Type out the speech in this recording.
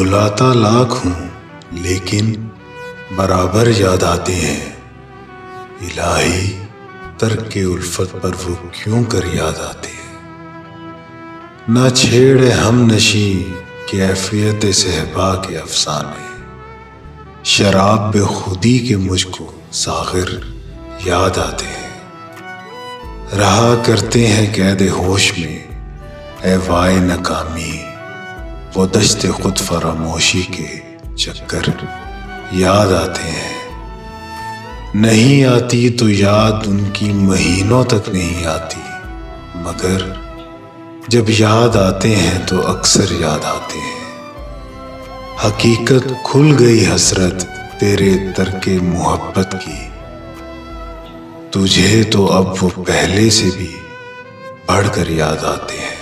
भुलाता लाख हूं लेकिन बराबर याद आते हैं। इलाही तर्क उल्फत पर वो क्यों कर याद आते हैं। ना छेड़े हम नशी कैफियत सहबा के अफसाने, शराब बेखुदी के मुझको सागिर याद आते हैं। रहा करते हैं कैद होश में ए वाए नकामी, वो दश्त खुद फरामोशी के चक्कर याद आते हैं। नहीं आती तो याद उनकी महीनों तक नहीं आती, मगर जब याद आते हैं तो अक्सर याद आते हैं। हकीकत खुल गई हसरत तेरे तर्के मोहब्बत की, तुझे तो अब वो पहले से भी बढ़कर याद आते हैं।